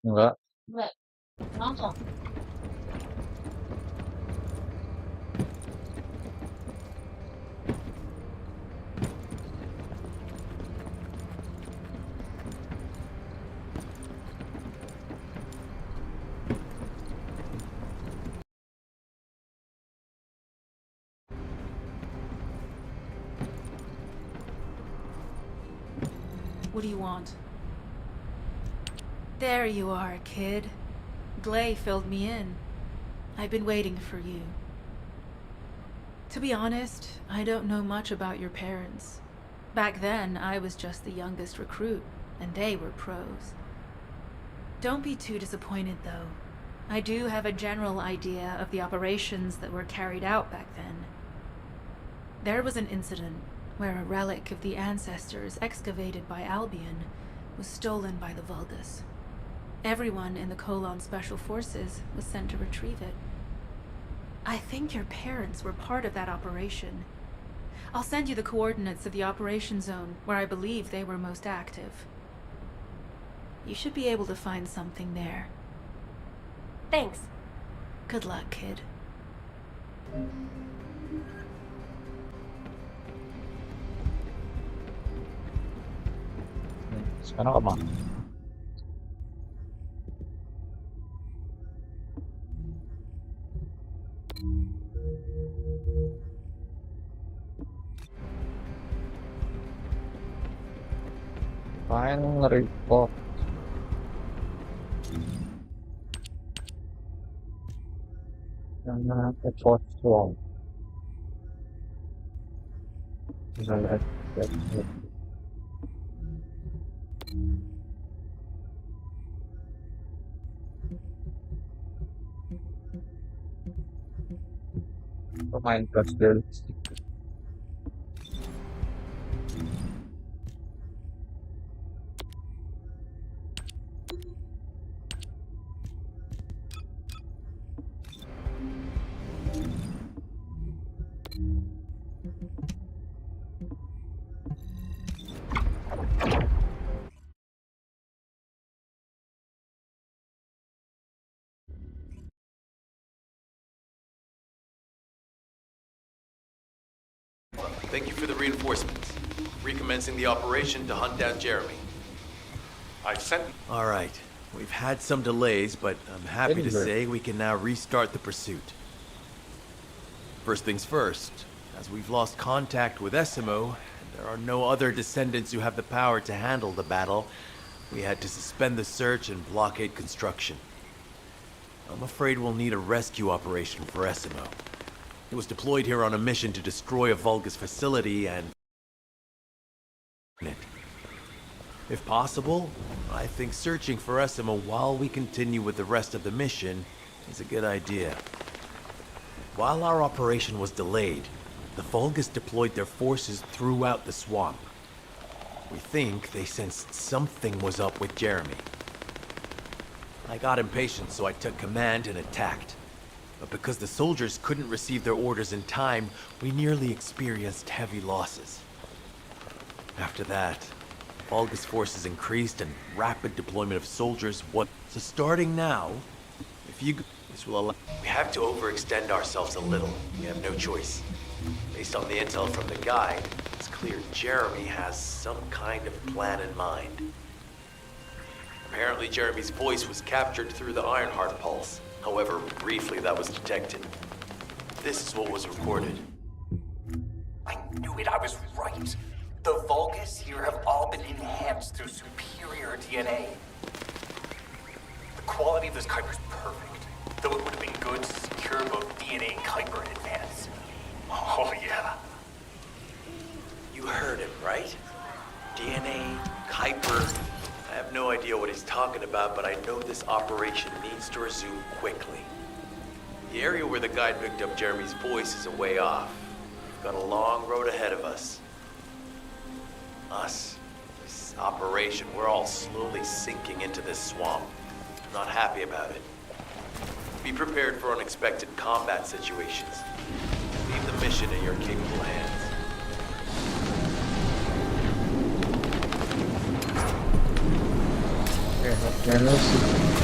Enggak. What do you want? There you are, kid. Glay filled me in. I've been waiting for you. To be honest, I don't know much about your parents. Back then, I was just the youngest recruit, and they were pros. Don't be too disappointed, though. I do have a general idea of the operations that were carried out back then. There was an incident where a relic of the ancestors excavated by Albion was stolen by the Vulgus. Everyone in the Colon Special Forces was sent to retrieve it. I think your parents were part of that operation. I'll send you the coordinates of the operation zone where I believe they were most active. You should be able to find something there. Thanks. Good luck, kid. Sekarang kemana? File report. Jangan report wrong. Pemain Brazil. Thank you for the reinforcements. Recommencing the operation to hunt down Jeremy. I've sent... All right. We've had some delays, but I'm happy to Anyway. say we can now restart the pursuit. First things first, as we've lost contact with Essimo, and there are no other descendants who have the power to handle the battle, we had to suspend the search and blockade construction. I'm afraid we'll need a rescue operation for Essimo. It was deployed here on a mission to destroy a Vulgus facility and... If possible, I think searching for Essimo while we continue with the rest of the mission is a good idea. While our operation was delayed, the Vulgus deployed their forces throughout the swamp. We think they sensed something was up with Jeremy. I got impatient, so I took command and attacked. But because the soldiers couldn't receive their orders in time, we nearly experienced heavy losses. After that, Vulgus forces increased and rapid deployment of soldiers So starting now, this will allow... We have to overextend ourselves a little. We have no choice. Based on the intel from the guide, it's clear Jeremy has some kind of plan in mind. Apparently Jeremy's voice was captured through the Ironheart pulse. However, briefly that was detected. This is what was recorded. I knew it, I was right. The Vulgus here have all been enhanced through superior DNA. The quality of this Kuiper's perfect, though it would have been good to secure both DNA and Kuiper in advance. Oh yeah. You heard him, right? DNA, Kuiper. I have no idea what he's talking about, but I know this operation needs to resume quickly. The area where the guide picked up Jeremy's voice is a way off. We've got a long road ahead of us. This operation, we're all slowly sinking into this swamp. I'm not happy about it. Be prepared for unexpected combat situations. Leave the mission in your capable hands. Oke,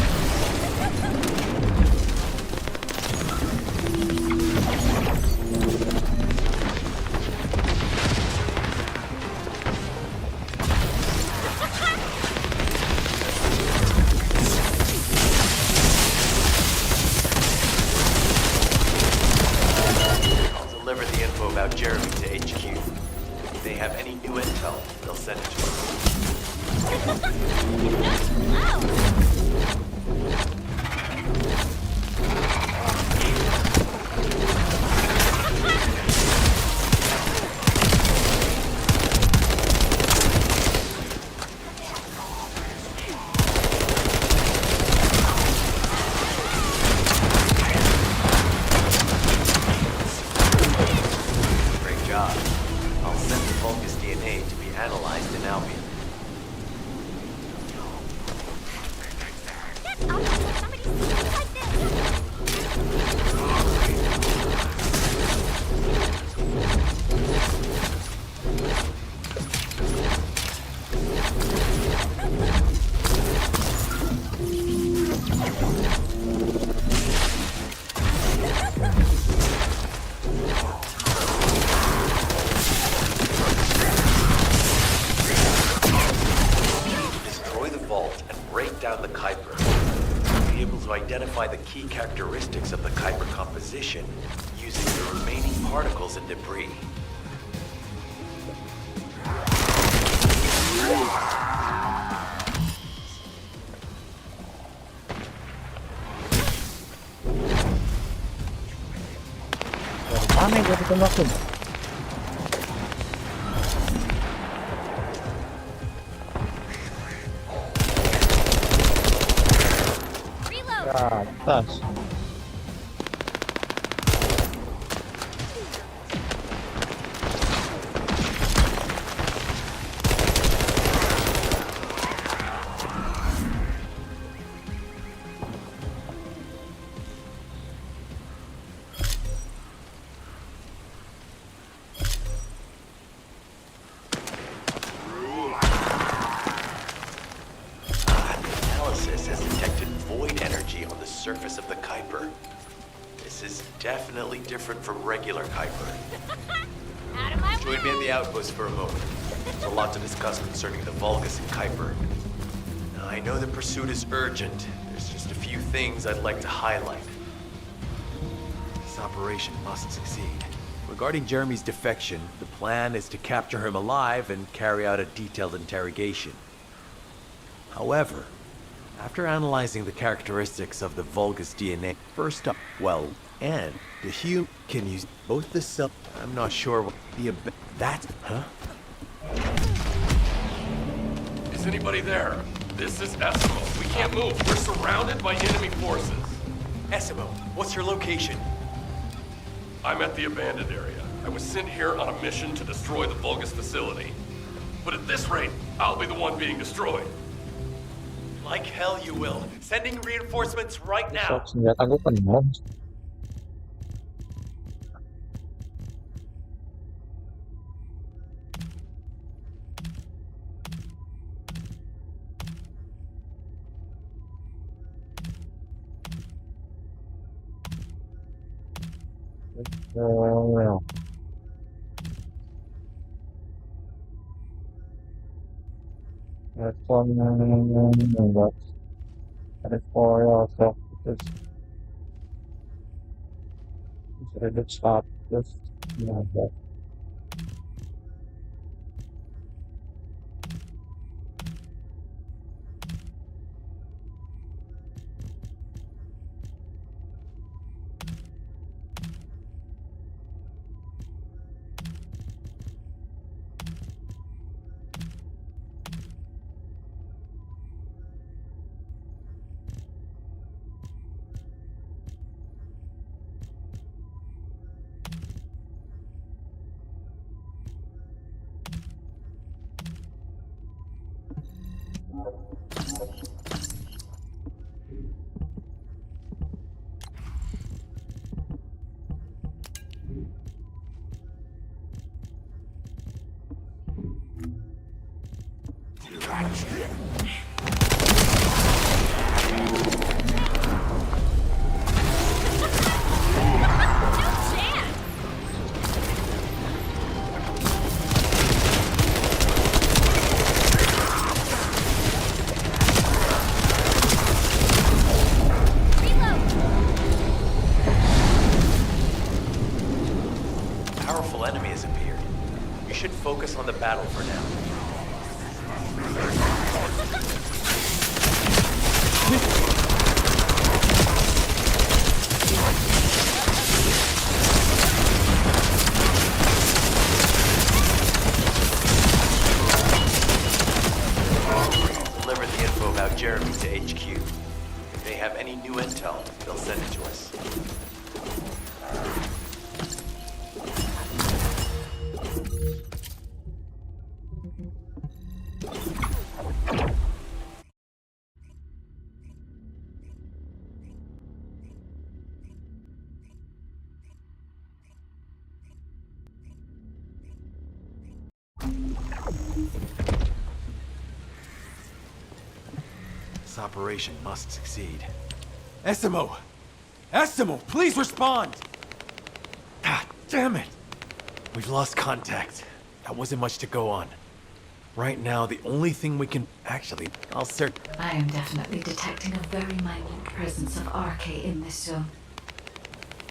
Great job. I'll send the Vulgus DNA to be analyzed in Albion. Somebody speaks like this. Destroy the vault and break down the Kuiper. You'll be able to identify the key characteristics of the Kuiper composition using the remaining particles and debris. Dari mana gua ditembak? Reload. Ke atas. Analysis has detected void energy on the surface of the Kuiper. This is definitely different from regular Kuiper. Out of my way. Join me at the outpost for a moment. There's a lot to discuss concerning the Vulgus and Kuiper. Now, I know the pursuit is urgent. There's just a few things I'd like to highlight. This operation must succeed. Regarding Jeremy's defection, the plan is to capture him alive and carry out a detailed interrogation. However, after analyzing the characteristics of the Vulgus DNA, first up, and the human can use both the cell. I'm not sure what the that, huh? Is anybody there? This is Eskimo. We can't move. We're surrounded by enemy forces. Essimo, what's your location? I'm at the abandoned area. I was sent here on a mission to destroy the Vulgus facility. But at this rate, I'll be the one being destroyed. Like hell you will. Sending reinforcements right now. Sok senjata gua penuh. Well. Respon membuat respon also terus reduce status membuat Powerful enemy has appeared. You should focus on the battle for now. Jeremy to HQ. If they have any new intel, they'll send it to us. This operation must succeed. Essimo! Essimo, please respond! Ah, damn it! We've lost contact. That wasn't much to go on. Right now, the only thing we can... Actually, I'll search... I am definitely detecting a very minute presence of RK in this zone.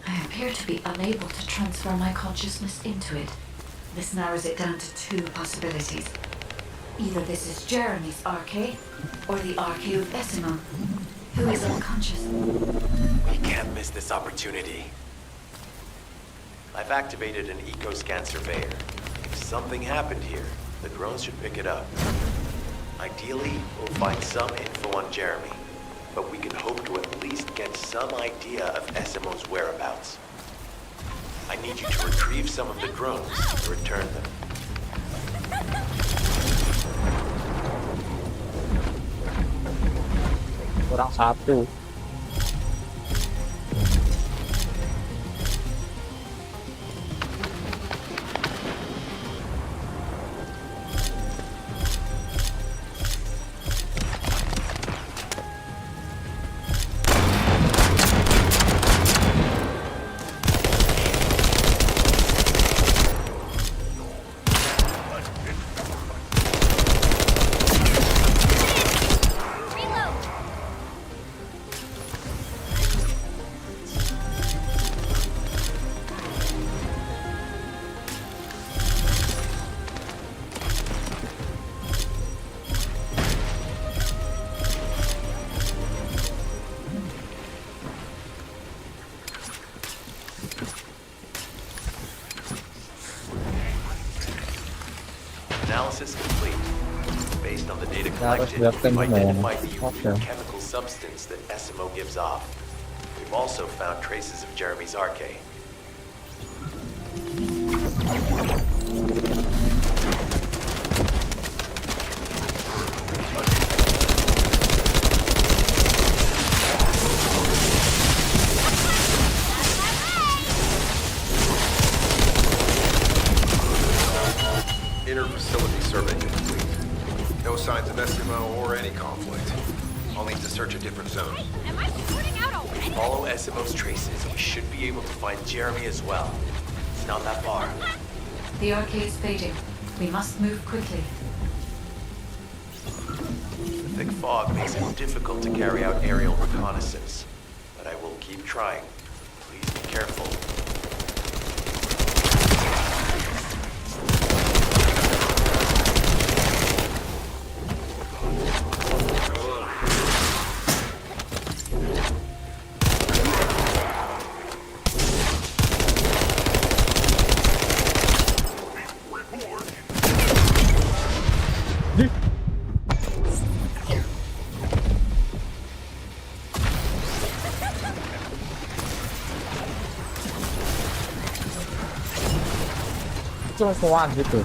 I appear to be unable to transfer my consciousness into it. This narrows it down to two possibilities. Either this is Jeremy's RK, or the RK of Essimo, who is unconscious. We can't miss this opportunity. I've activated an eco-scan surveyor. If something happened here, the drones should pick it up. Ideally, we'll find some info on Jeremy, but we can hope to at least get some idea of Essimo's whereabouts. I need you to retrieve some of the drones and return them. Kurang satu. Reload. Analysis complete. Based on the data harus collected, lihatkan we've dulu. identified the Oke. unique chemical substance that Essimo gives off. We've also found traces of Jeremy's RK. Inner facility survey complete. No signs of Eskimo or any conflict. I'll need to search a different zone. Hey, am I sorting out already? Follow Essimo's traces, we should be able to find Jeremy as well. It's not that far. The RK is fading. We must move quickly. The thick fog makes it difficult to carry out aerial reconnaissance, but I will keep trying. Please be careful. Cuma soal gitu.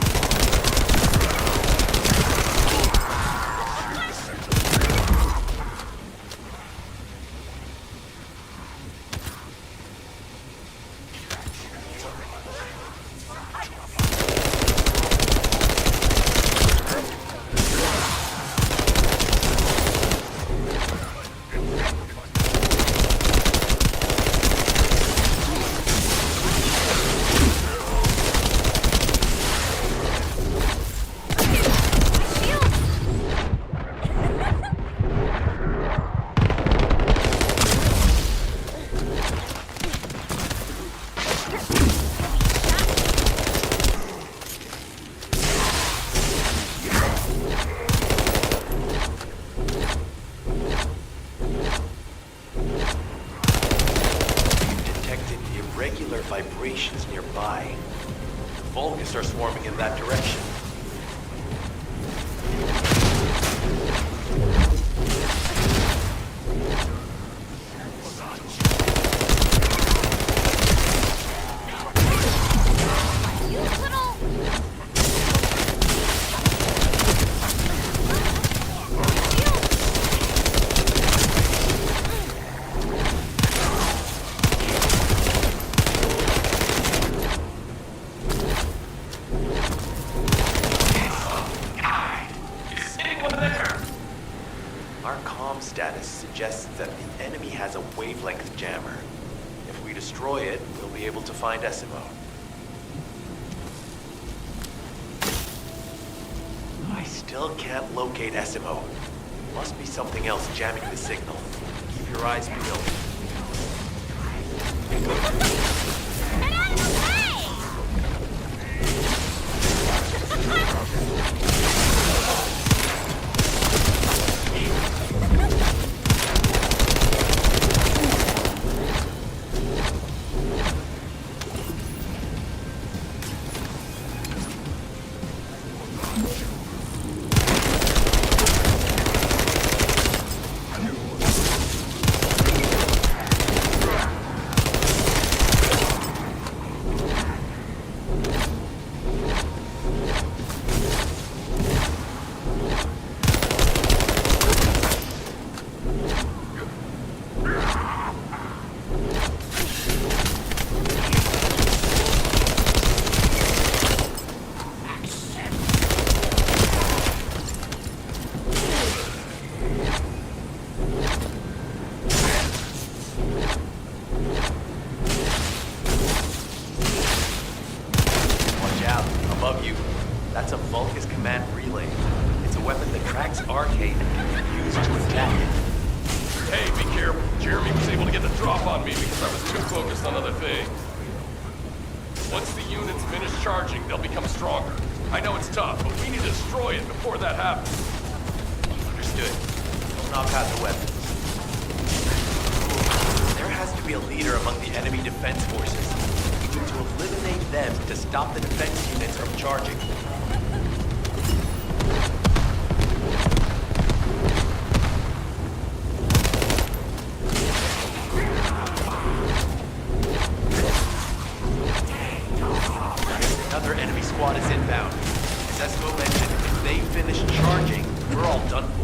Irregular vibrations nearby. The Vulgus are swarming in that direction. anyone there? Our comm status suggests that the enemy has a wavelength jammer. If we destroy it, we'll be able to find Esimo. I still can't locate Esimo. Must be something else jamming the signal. Keep your eyes peeled. Get out of the way! Above you, that's a Vulcus command relay. It's a weapon that tracks Arcade and can be used to attack it. Hey, be careful. Jeremy was able to get the drop on me because I was too focused on other things. Once the units finish charging, they'll become stronger. I know it's tough, but we need to destroy it before that happens. Understood. Don't knock out the weapons. There has to be a leader among the enemy defense forces. We need to eliminate them to stop the defense units from charging. Another enemy squad is inbound. As Esco mentioned, if they finish charging, we're all done for.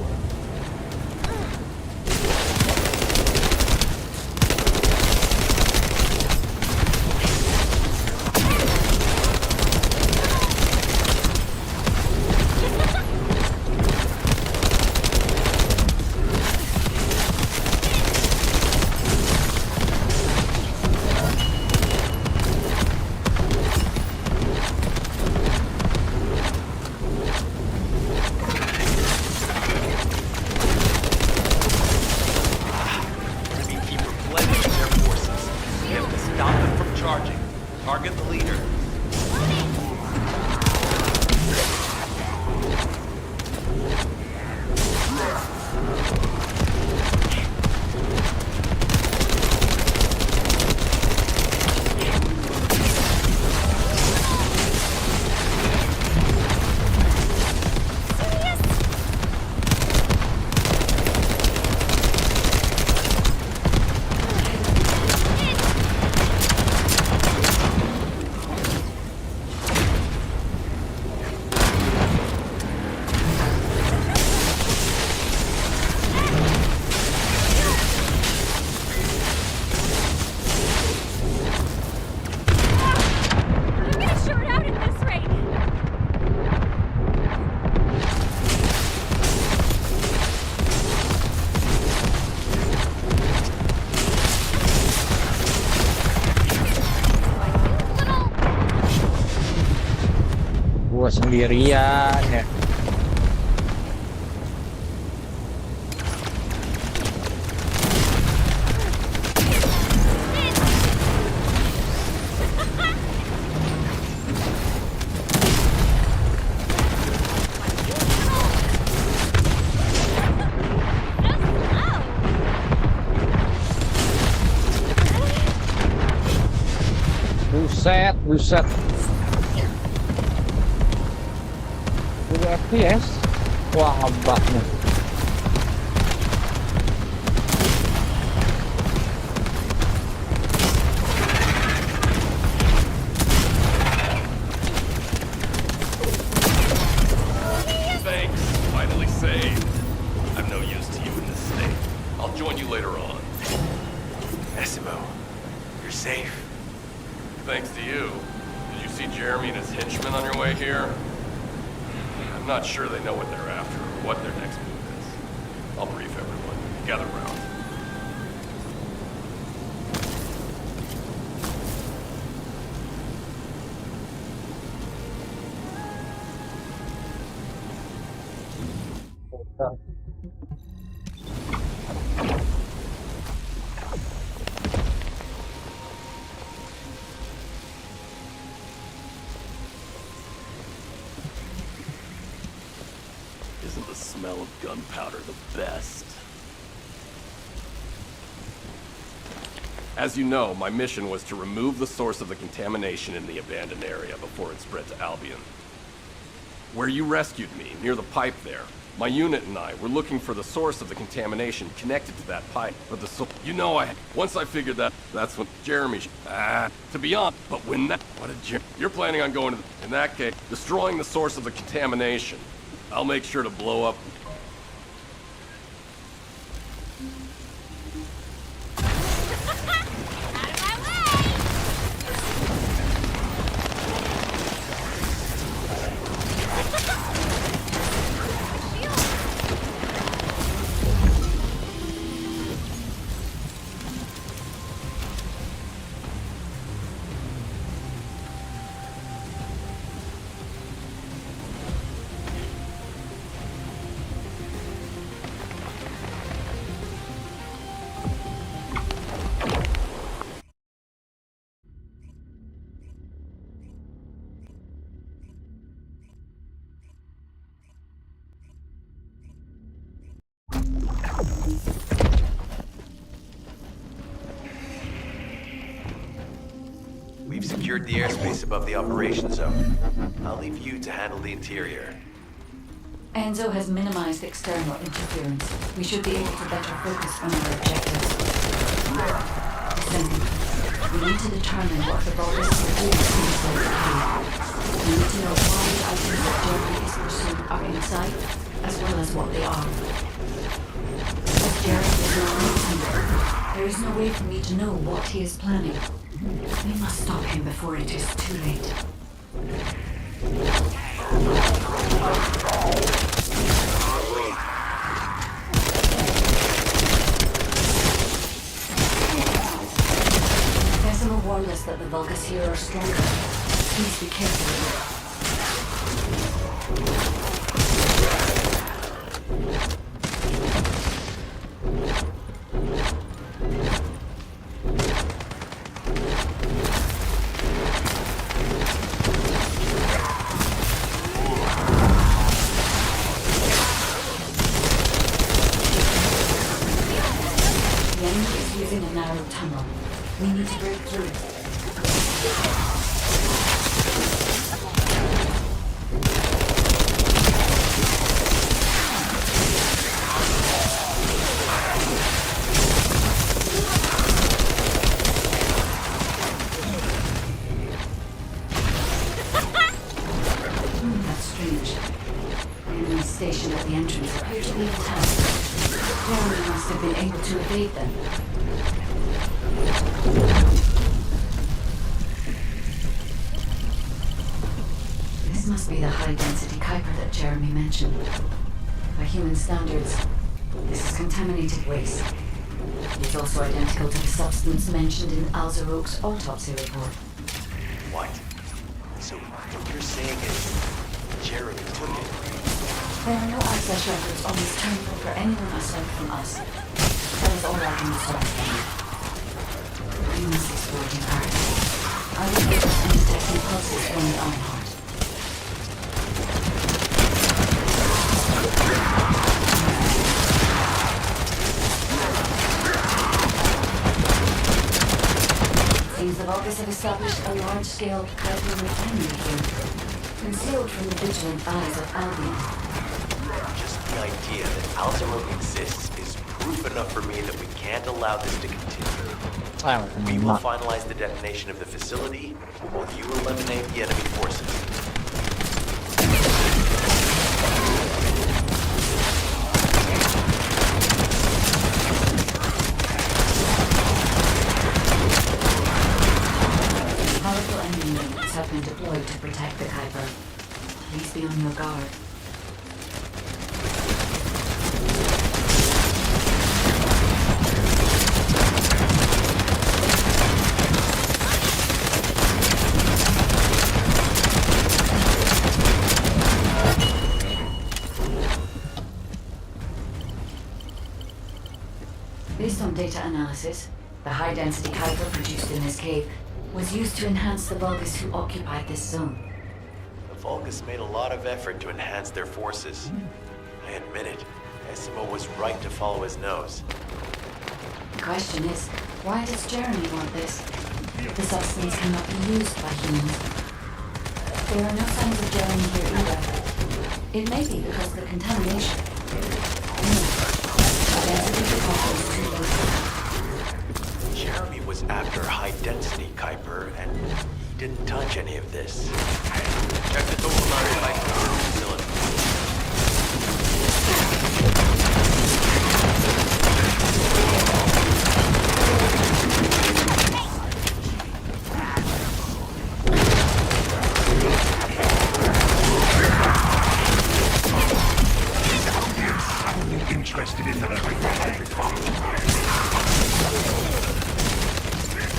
Target the leader. Gua sendirian ya. Buset, buset. 10 FPS. Wah, hebatnya. Thanks. Finally saved. I'm no use to you in this state. I'll join you later on. Esimo, you're safe. Thanks to you. Did you see Jeremy and his henchmen on your way here? I'm not sure they know what they're after or what their next move is. I'll brief everyone. Gather round. Isn't the smell of gunpowder the best? As you know, my mission was to remove the source of the contamination in the abandoned area before it spread to Albion. Where you rescued me, near the pipe there, my unit and I were looking for the source of the contamination connected to that pipe. But once I figured that, that's when Jeremy, to be honest, but when that, you're planning on going to, in that case, destroying the source of the contamination. I'll make sure to blow up. Out of my way! We've secured the airspace above the operation zone. I'll leave you to handle the interior. Enzo has minimized external interference. We should be able to better focus on our objectives. Descendant, we need to determine what the Vulgus are doing inside the cave. We need to know why the items that Jeremy is pursuing are inside, as well as what they are. If Jeremy is not, there is no way for me to know what he is planning. We must stop him before it is too late. Decima warned us that the Vulgus here are stronger. Please be careful. In a narrow tunnel. We need to break through it. That's strange. The enemy stationed at the entrance appear to be intact. Jeremy must have been able to evade them. This must be the high-density Kuiper that Jeremy mentioned. By human standards, this is contaminated waste. It's also identical to the substance mentioned in Alzarok's autopsy report. What? So what you're saying is Jeremy took it? There are no access records on this terminal for anyone aside from us. That is all I can discover. We must explore the art. I will be able to detect any pulses from the Ironheart. Seems the Vulgus have established a large-scale Kuiper refinery here, concealed from the vigilant eyes of Albion. Just the idea that Alzarok exists is proof enough for me that we can't allow this to continue. We will finalize the detonation of the facility, while you eliminate the enemy forces. Powerful enemy units have been deployed to protect the Kuiper. Please be on your guard. Based on data analysis, the high-density Kuiper produced in this cave was used to enhance the Vulgus who occupied this zone. The Vulgus made a lot of effort to enhance their forces. I admit it. Essimo was right to follow his nose. The question is, why does Jeremy want this? The substance cannot be used by humans. There are no signs of Jeremy here either. It may be because of the contamination. The density of the Kuiper is too low. Jeremy was after high-density Kuiper, and he didn't touch any of this. Check the total amount of Kuiper in the facility. Interested in that.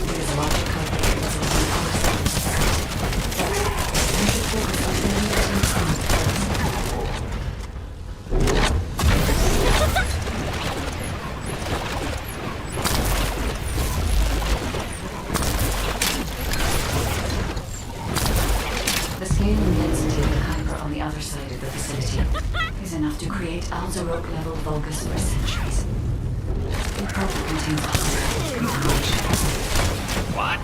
There's a lot of Kuiper that was we should focus on eliminating some. The scale and density of the Kuiper on the other side of the facility is enough to create Alzarok-level Vulgus for centuries. It probably contains a high contamination. What?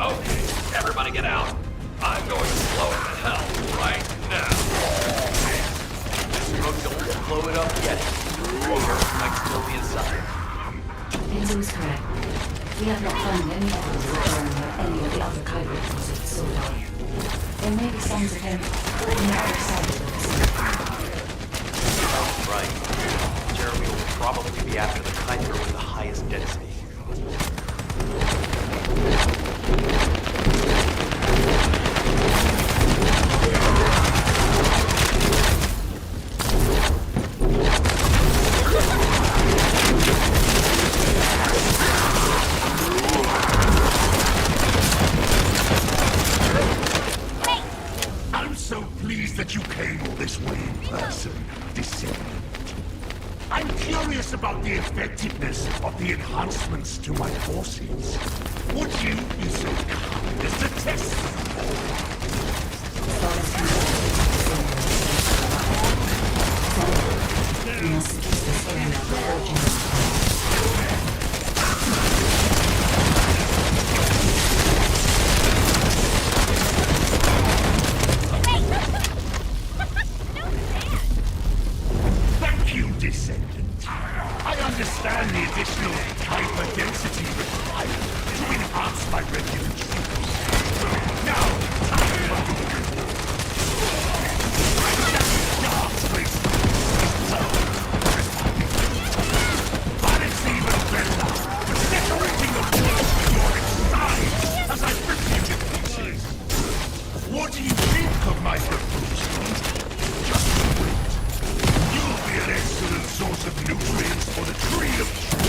Okay, everybody get out. I'm going to blow it to hell right now. Don't blow it up yet. Jeremy might still be inside. Enzo is correct. We have not found any evidence of Jeremy or any of the other Kuiper deposits so far. There may be signs of him on the other side of the facility. Right. Jeremy will probably be after the Kuiper with the highest density. I'm so pleased that you came all this way in person, Descendant. I'm curious about the effectiveness of the enhancements to my forces. Would you be so kind as to test them? We must keep this area before Jeremy. Thank you, Descendant. I understand the additional Kuiper density required to enhance my regular troops. Now, time for your dark place. But it's even better for separating the wolves from your inside as I rip you to pieces. What do you think of my proposal? Just wait. You'll be an excellent source of nutrients for the tree of truth.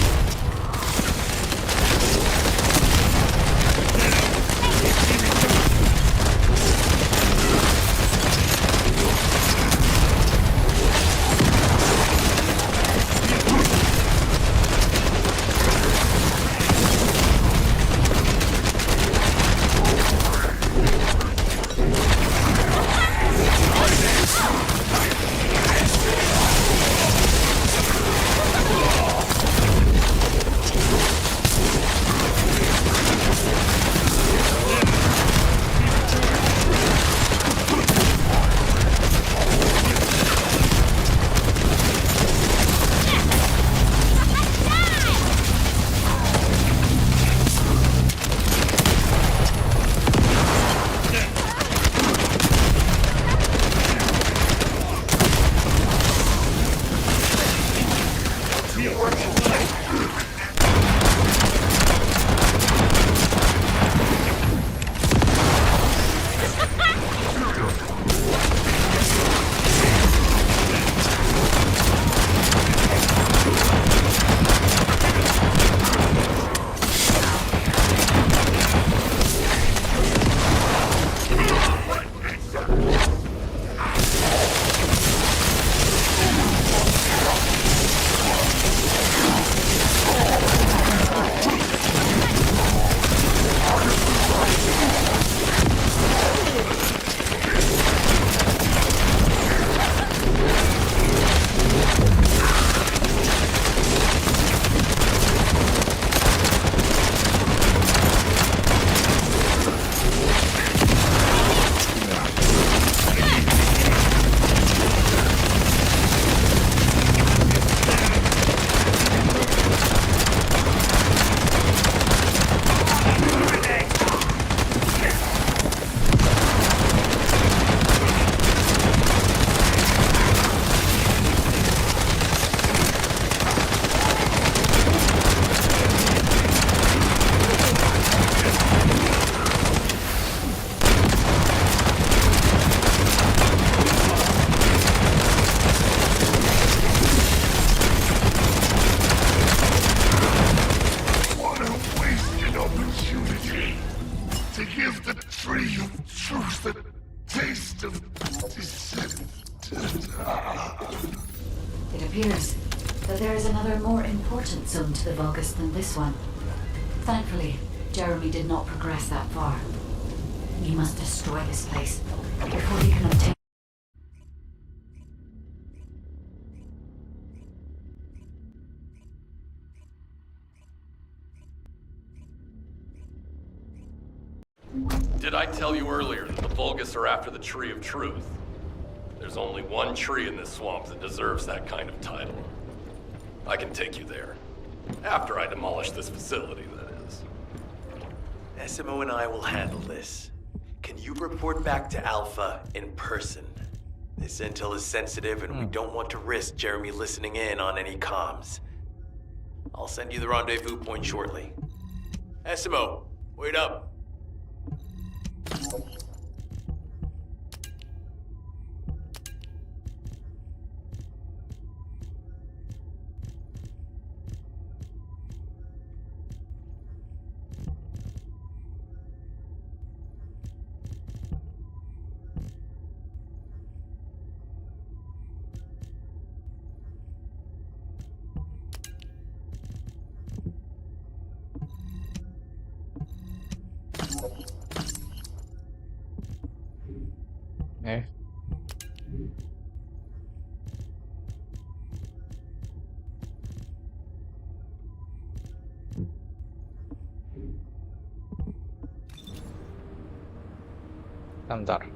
It appears that there is another more important zone to the Vulgus than this one. Thankfully, Jeremy did not progress that far. We must destroy this place before he can obtain. Did I tell you earlier that the Vulgus are after the Tree of Truth? There's only one tree in this swamp that deserves that kind of title. I can take you there. After I demolish this facility, that is. SMO and I will handle this. Can you report back to Alpha in person? This intel is sensitive and we don't want to risk Jeremy listening in on any comms. I'll send you the rendezvous point shortly. SMO, wait up. Eh. Bentar.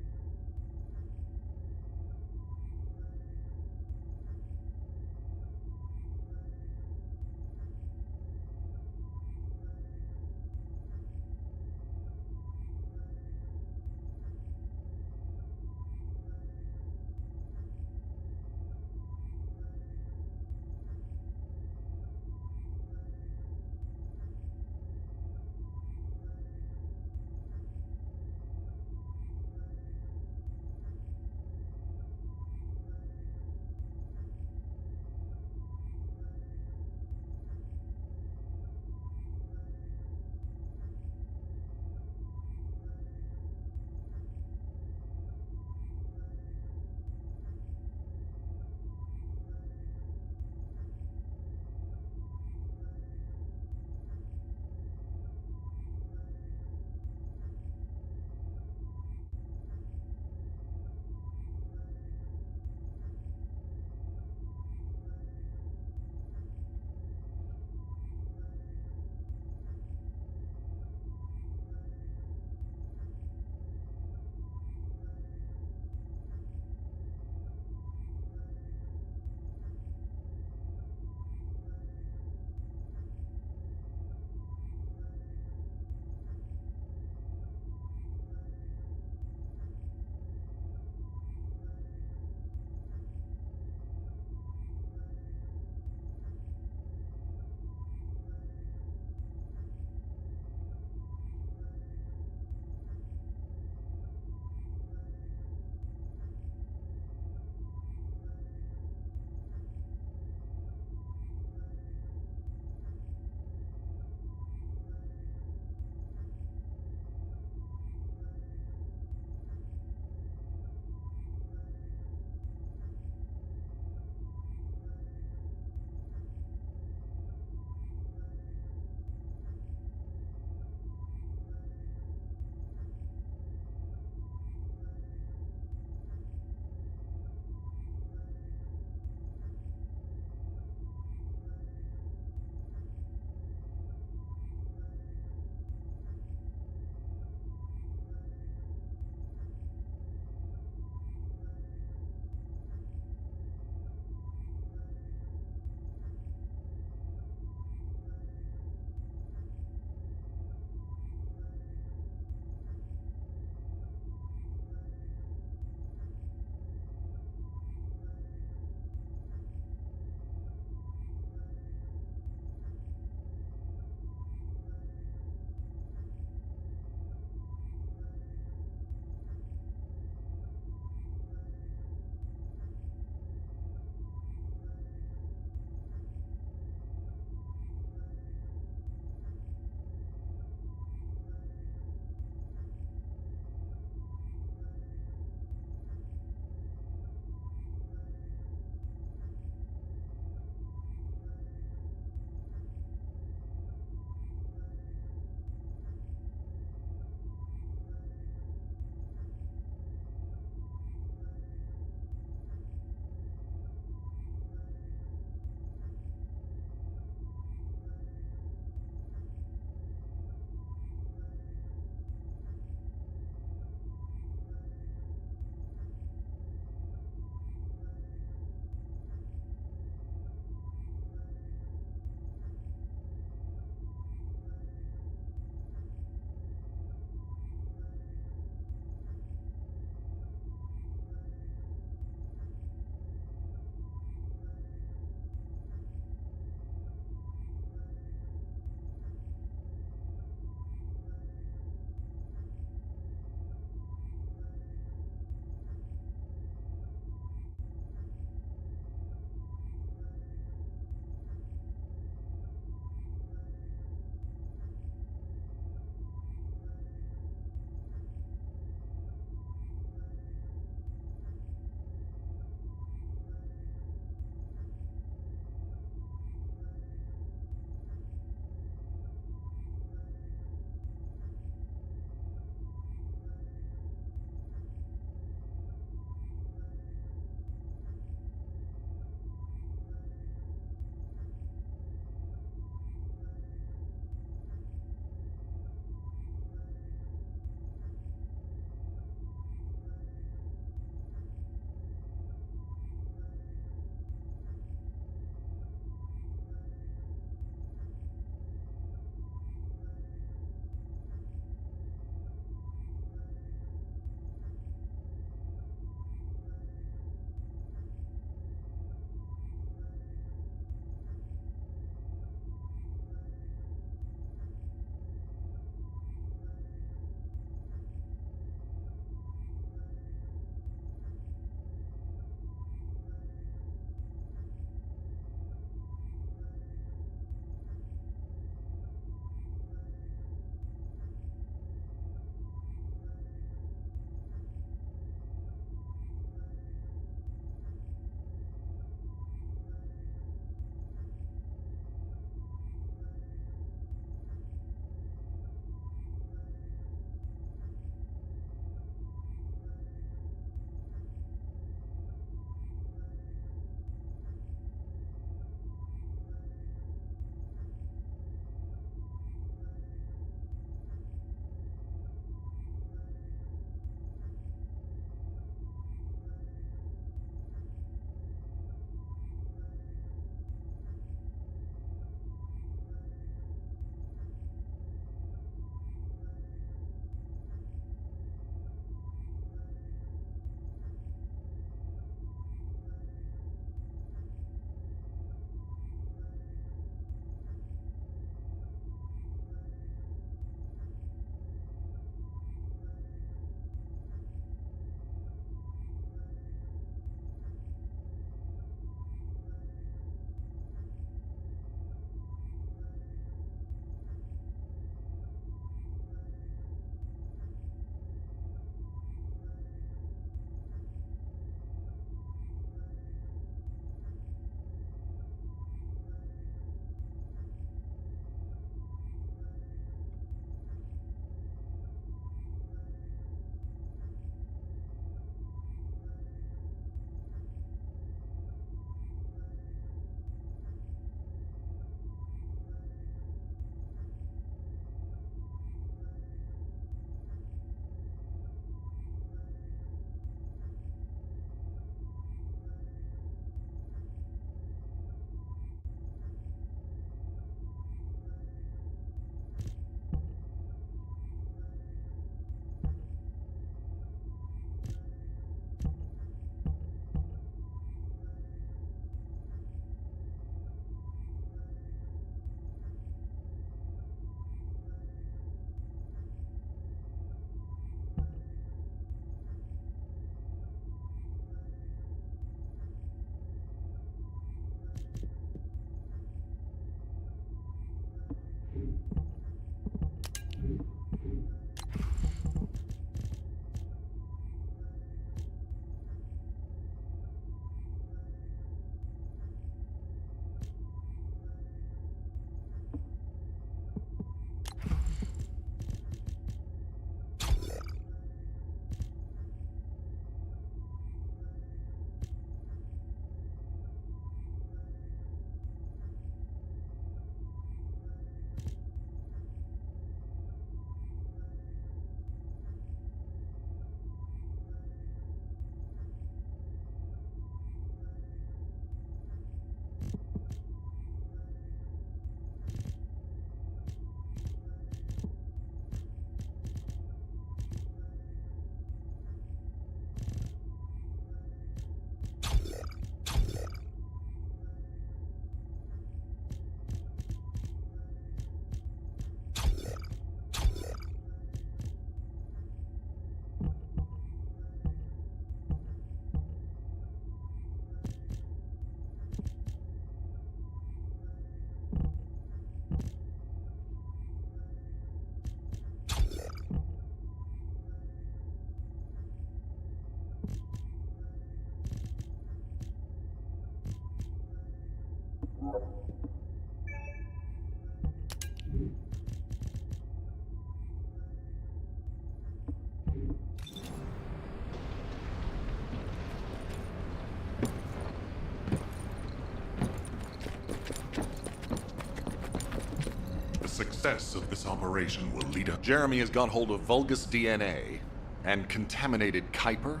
The success of this operation will lead up. Jeremy has got hold of Vulgus DNA and contaminated Kuiper?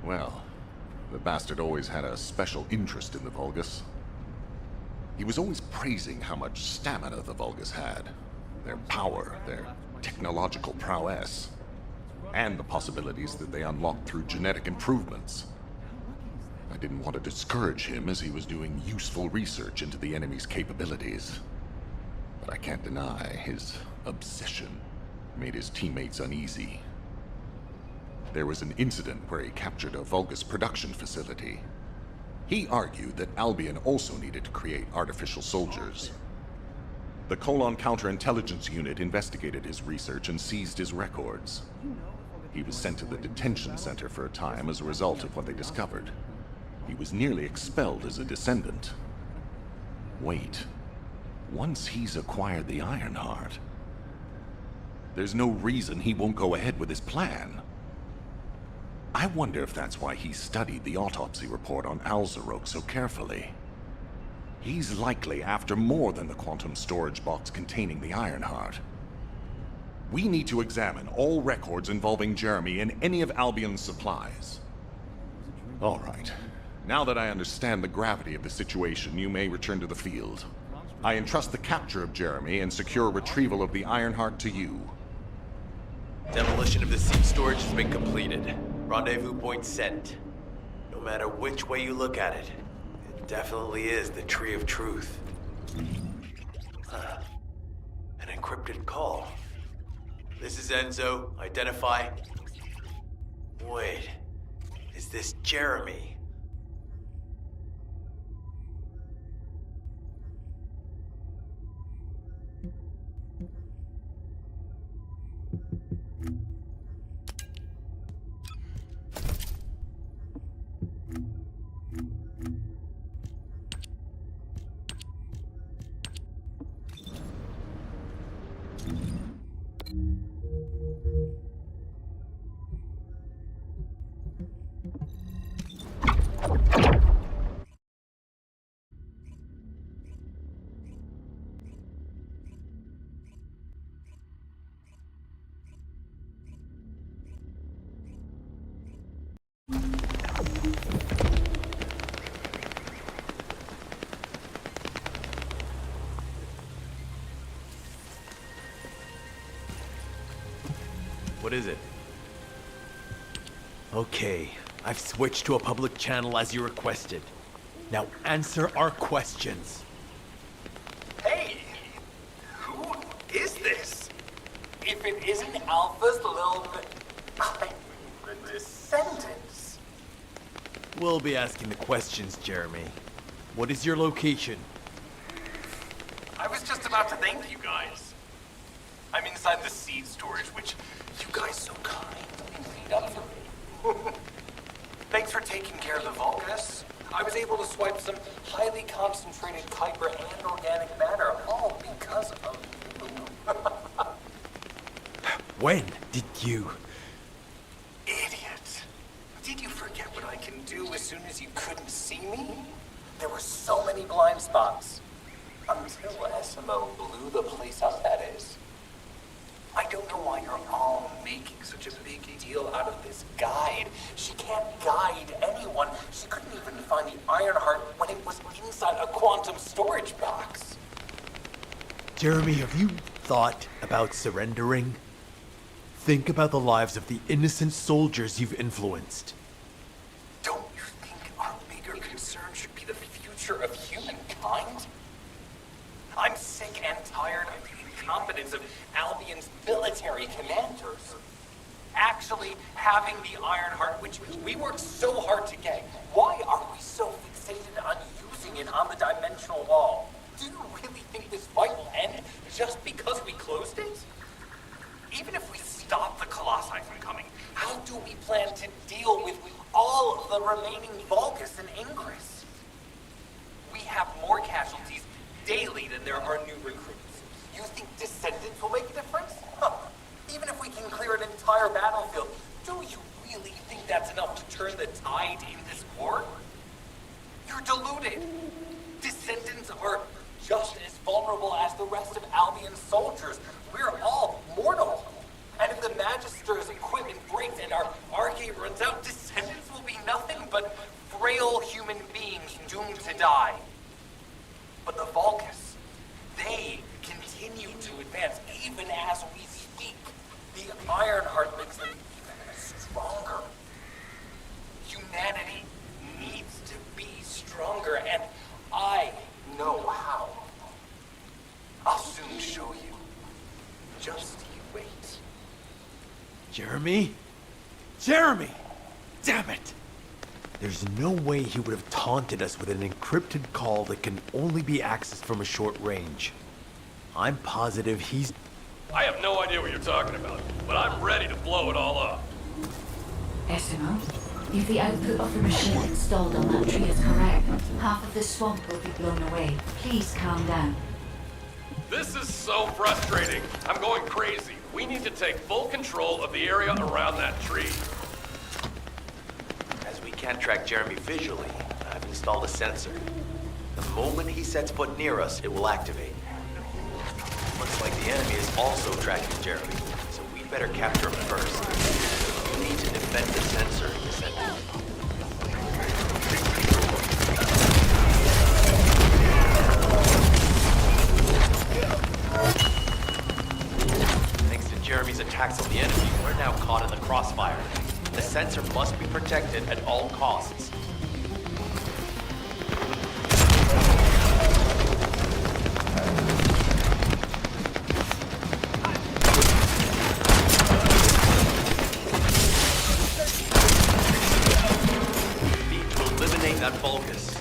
Well, the bastard always had a special interest in the Vulgus. He was always praising how much stamina the Vulgus had, their power, their technological prowess, and the possibilities that they unlocked through genetic improvements. I didn't want to discourage him as he was doing useful research into the enemy's capabilities. But I can't deny his obsession made his teammates uneasy. There was an incident where he captured a Vulgus production facility. He argued that Albion also needed to create artificial soldiers. The Colon Counterintelligence Unit investigated his research and seized his records. He was sent to the detention center for a time as a result of what they discovered. He was nearly expelled as a Descendant. Wait. Once he's acquired the Ironheart, there's no reason he won't go ahead with his plan. I wonder if that's why he studied the autopsy report on Alzarok so carefully. He's likely after more than the quantum storage box containing the Ironheart. We need to examine all records involving Jeremy and any of Albion's supplies. All right. Now that I understand the gravity of the situation, you may return to the field. I entrust the capture of Jeremy and secure retrieval of the Ironheart to you. Demolition of the seed storage has been completed. Rendezvous point set. No matter which way you look at it, it definitely is the Tree of Truth. An encrypted call. This is Enzo. Identify. Wait, is this Jeremy? What is it? Okay, I've switched to a public channel as you requested. Now answer our questions. Hey! Who is this? If it isn't Alpha's little... the Descendants. We'll be asking the questions, Jeremy. What is your location? I was just about to thank you guys. I'm inside the seed storage, which you guys so kindly cleaned up for me. Thanks for taking care of the Vulgus. I was able to swipe some highly concentrated Kuiper and organic matter, all because of you. When did you? Idiot. Did you forget what I can do as soon as you couldn't see me? There were so many blind spots. Until SMO blew the place up, that is. I don't know why you're all making such a big deal out of this guide. She can't guide anyone. She couldn't even find the Ironheart when it was inside a quantum storage box. Jeremy, have you thought about surrendering? Think about the lives of the innocent soldiers you've influenced. Don't you think our bigger concern should be the future of humankind? I'm sick and tired of the incompetence of Albion's military commanders. Actually having the Ironheart, which we worked so hard to get, why are we so fixated on using it on the dimensional wall? Do you really think this fight will end just because we closed it? Even if we stop the Colossi from coming, how do we plan to deal with all of the remaining Vulgus and Ingress? we have more casualties daily than there are new recruits. You think Descendants will make a difference? Huh. Even if we can clear an entire battlefield, do you really think that's enough to turn the tide in this war? You're deluded. Descendants are just as vulnerable as the rest of Albion's soldiers. We're all mortal. And if the Magister's equipment breaks and our arcade runs out, Descendants will be nothing but frail human beings doomed to die. But the Vulgus, they continue to advance even as we speak. The Ironheart makes them even stronger. Humanity needs to be stronger, and I know how. I'll soon show you. Just you wait. Jeremy? Jeremy! Damn it! There's no way he would have taunted us with an encrypted call that can only be accessed from a short range. I'm positive he's... I have no idea what you're talking about, but I'm ready to blow it all up. Esimo, if the output of the machine installed on that tree is correct, half of the swamp will be blown away. Please calm down. This is so frustrating. I'm going crazy. We need to take full control of the area around that tree. As we can't track Jeremy visually, I've installed a sensor. The moment he sets foot near us, it will activate. Looks like the enemy is also tracking Jeremy, so we better capture him first. We need to defend the sensor, Descendant. Thanks to Jeremy's attacks on the enemy, we're now caught in the crossfire. The sensor must be protected at all costs. We need to eliminate that Vulgus.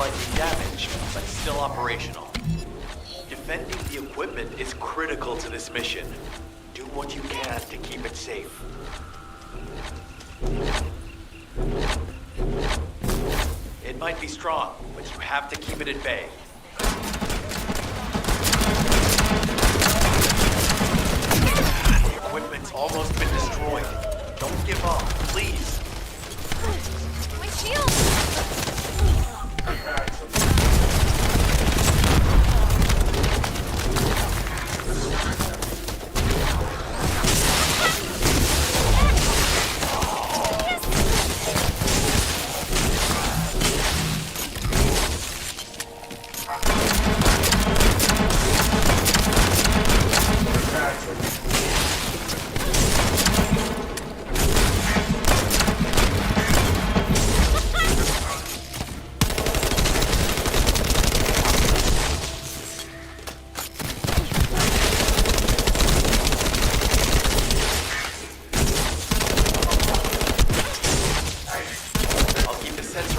slightly damaged, but still operational. Defending the equipment is critical to this mission. Do what you can to keep it safe. It might be strong, but you have to keep it at bay. The equipment's almost been destroyed. Don't give up, please. My shield!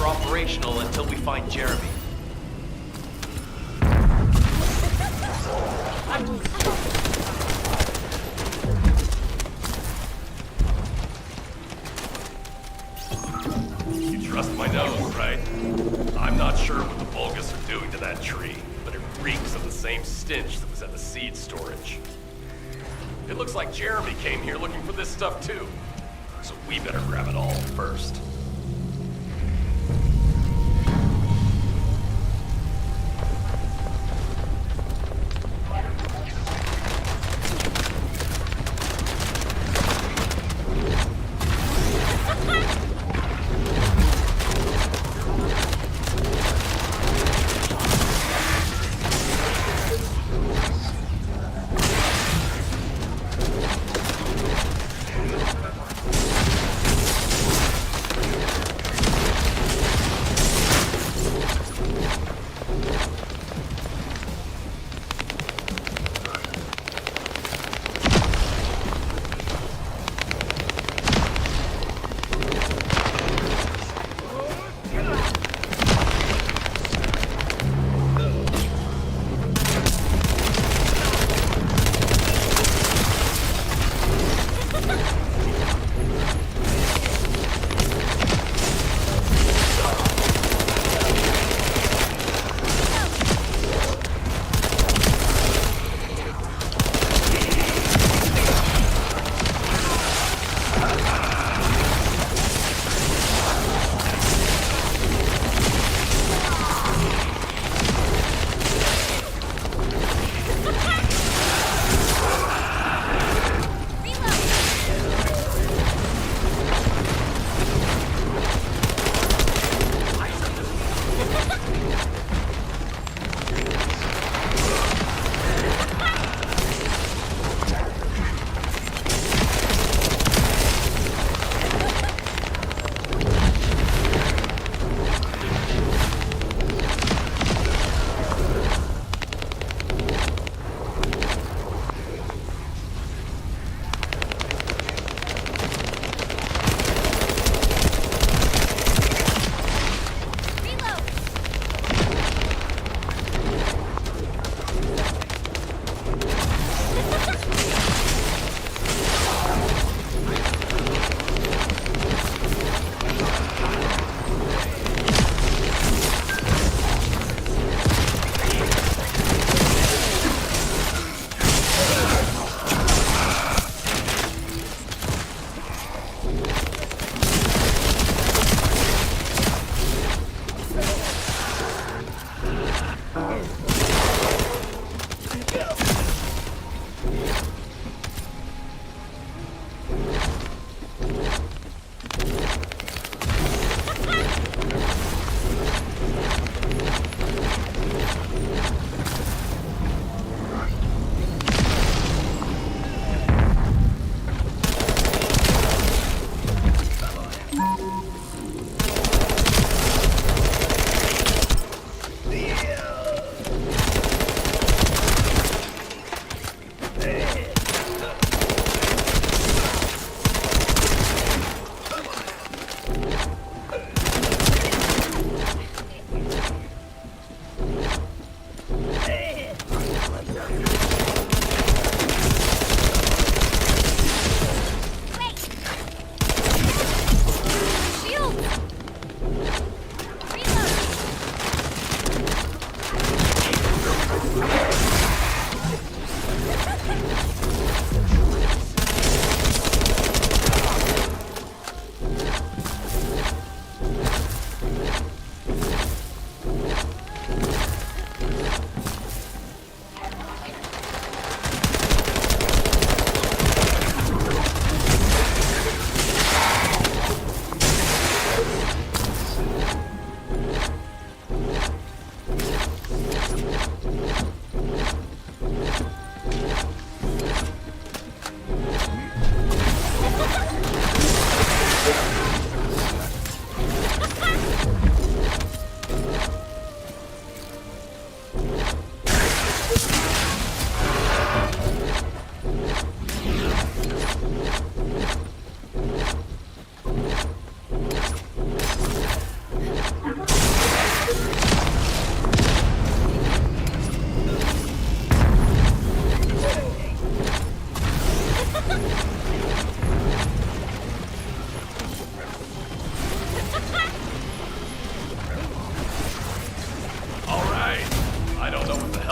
Operational until we find Jeremy. You trust my nose, right? I'm not sure what the Vulgus are doing to that tree, but it reeks of the same stench that was at the seed storage. It looks like Jeremy came here looking for this stuff too, so we better grab it all first.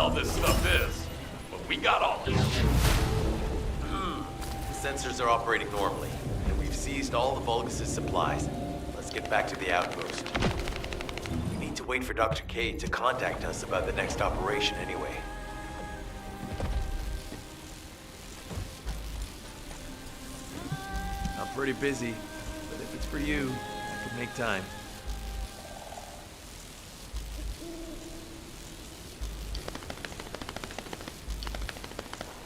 hell this stuff is, but we got all this. The sensors are operating normally, and we've seized all the Vulgus' supplies. Let's get back to the outpost. We need to wait for Dr. K to contact us about the next operation anyway. I'm pretty busy, but if it's for you, I can make time.